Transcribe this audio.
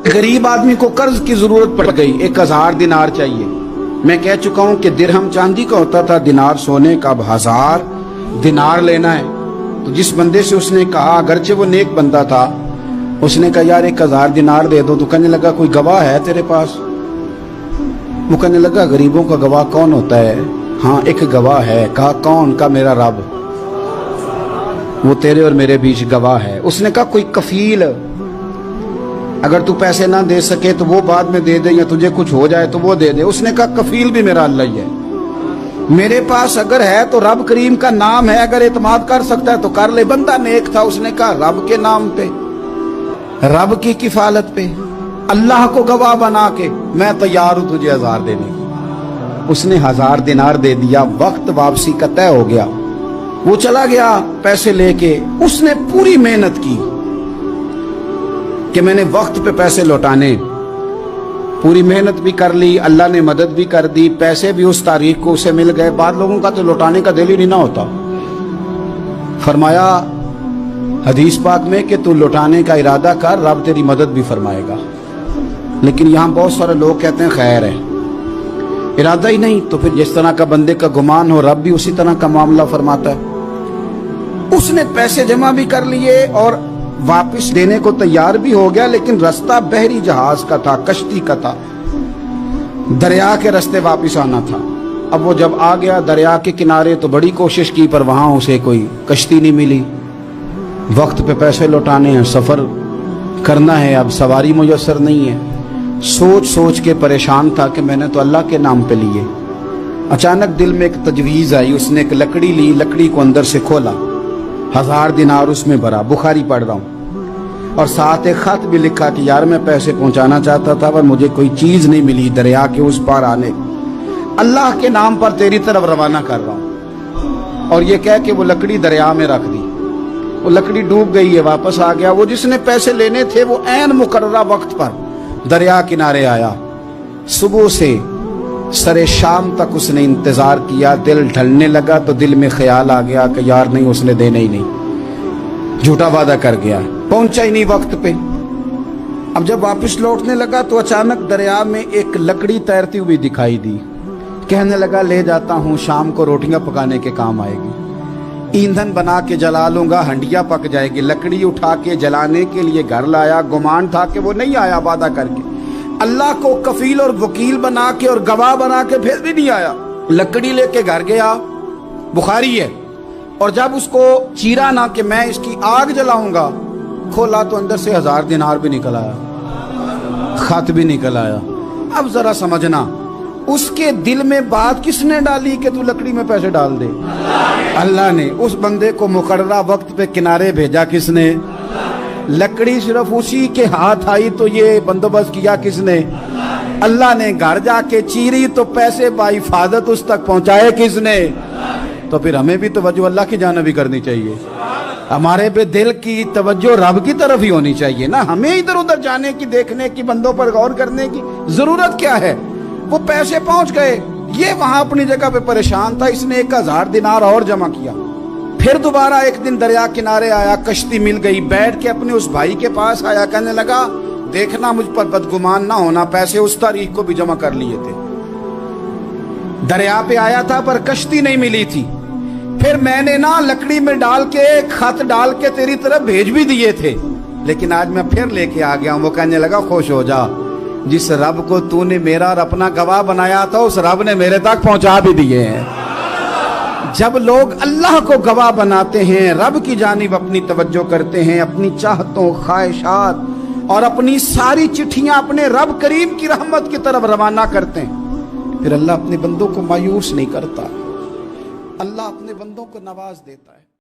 गरीब आदमी को कर्ज की जरूरत पड़ गई, 1000 दिनार चाहिए। मैं कह चुका हूं कि दिरहम चांदी का होता था, दिनार सोने का। अब 1000 दिनार लेना है। तो जिस बंदे से उसने कहा, अगरचे वो नेक बंदा था, उसने कहा यार 1000 दिनार दे दो। तो कहने लगा कोई गवाह है तेरे पास? वो कहने लगा गरीबों का गवाह कौन होता है? हाँ एक गवाह है। कहा कौन? का मेरा रब, वो तेरे और मेरे बीच गवाह है। उसने कहा कोई कफील, अगर तू पैसे ना दे सके तो वो बाद में दे दे, या तुझे कुछ हो जाए तो वो दे दे। उसने कहा कफील भी मेरा अल्लाह ही है। मेरे पास अगर है तो रब करीम का नाम है, अगर एतमाद कर सकता है तो कर ले। बंदा नेक था, उसने कहा रब के नाम पे, रब की किफालत पे, अल्लाह को गवाह बना के मैं तैयार हूं तुझे 1000 देने की। उसने 1000 दिनार दे दिया। वक्त वापसी का तय हो गया। वो चला गया पैसे लेके। उसने पूरी मेहनत की कि मैंने वक्त पे पैसे लौटाने, पूरी मेहनत भी कर ली, अल्लाह ने मदद भी कर दी, पैसे भी उस तारीख को उसे मिल गए। बाद लोगों का तो लौटाने का दिल ही नहीं ना होता। फरमाया हदीस पाक में कि तू लौटाने का इरादा कर, रब तेरी मदद भी फरमाएगा। लेकिन यहाँ बहुत सारे लोग कहते हैं खैर है, इरादा ही नहीं। तो फिर जिस तरह का बंदे का गुमान हो, रब भी उसी तरह का मामला फरमाता है। उसने पैसे जमा भी कर लिए और वापस देने को तैयार भी हो गया, लेकिन रास्ता बहरी जहाज का था, कश्ती का था, दरिया के रास्ते वापस आना था। अब वो जब आ गया दरिया के किनारे तो बड़ी कोशिश की, पर वहां उसे कोई कश्ती नहीं मिली। वक्त पे पैसे लौटाने हैं, सफर करना है, अब सवारी मुयस्सर नहीं है। सोच सोच के परेशान था कि मैंने तो अल्लाह के नाम पे लिए। अचानक दिल में एक तजवीज आई। उसने एक लकड़ी ली, लकड़ी को अंदर से खोला, 1000 दिनार उसमें भरा। बुखारी पढ़ रहा हूं, और साथ एक खत भी लिखा कि यार मैं पैसे पहुंचाना चाहता था पर मुझे कोई चीज नहीं मिली दरिया के उस पार आने, अल्लाह के नाम पर तेरी तरफ रवाना कर रहा हूं। और ये कह के वो लकड़ी दरिया में रख दी। वो लकड़ी डूब गई है, वापस आ गया। वो जिसने पैसे लेने थे वो ऐन मुकर्ररा वक्त पर दरिया किनारे आया। सुबह से सरे शाम तक उसने इंतजार किया। दिल ढलने लगा तो दिल में ख्याल आ गया कि यार नहीं, उसने देना ही नहीं, झूठा वादा कर गया, पहुंचा ही नहीं वक्त पे। अब जब वापस लौटने लगा तो अचानक दरिया में एक लकड़ी तैरती हुई दिखाई दी। कहने लगा ले जाता हूं, शाम को रोटियां पकाने के काम आएगी, ईंधन बना के जला लूंगा, हंडिया पक जाएगी। लकड़ी उठा के जलाने के लिए घर लाया। गुमान था कि वो नहीं आया वादा करके। अल्लाह को कफील और वकील बना के और गवाह बना के फिर भी नहीं आया। लकड़ी लेके घर गया, बुखारी है। और जब उसको चीरा ना कि मैं इसकी आग जलाऊंगा, खोला तो अंदर से 1000 दिनार भी निकल आया, खत भी निकल आया। अब जरा समझना, उसके दिल में बात किसने डाली कि तू लकड़ी में पैसे डाल दे? अल्लाह ने। उस बंदे को मुकर्ररा वक्त पे किनारे भेजा किसने? लकड़ी सिर्फ उसी के हाथ आई तो ये बंदोबस्त किया किसने? अल्लाह ने। घर जाके चीरी तो पैसे बाहिफाजत उस तक पहुंचाए किसने? तो फिर हमें भी तवज्जो अल्लाह की जानिब भी करनी चाहिए। हमारे पे दिल की तवज्जो रब की तरफ ही होनी चाहिए ना। हमें इधर उधर जाने की, देखने की, बंदों पर गौर करने की जरूरत क्या है? वो पैसे पहुंच गए, ये वहां अपनी जगह पे परेशान था। इसने 1000 दिनार और जमा किया। फिर दोबारा एक दिन दरिया किनारे आया, कश्ती मिल गई, बैठ के अपने उस भाई के पास आया। कहने लगा देखना मुझ पर बदगुमान ना होना, पैसे उस तारीख को भी जमा कर लिए थे। दरिया पे आया था पर कश्ती नहीं मिली थी। फिर मैंने ना लकड़ी में डाल के, खत डाल के तेरी तरफ भेज भी दिए थे, लेकिन आज मैं फिर लेके आ गया हूं। वो कहने लगा खुश हो जा, जिस रब को तूने मेरा और अपना गवाह बनाया था उस रब ने मेरे तक पहुंचा भी दिए हैं। जब लोग अल्लाह को गवाह बनाते हैं, रब की जानिब अपनी तवज्जो करते हैं, अपनी चाहतों, ख्वाहिशात और अपनी सारी चिट्ठियां अपने रब करीम की रहमत की तरफ रवाना करते हैं, फिर अल्लाह अपने बंदों को मायूस नहीं करता। अल्लाह अपने बंदों को नवाज देता है।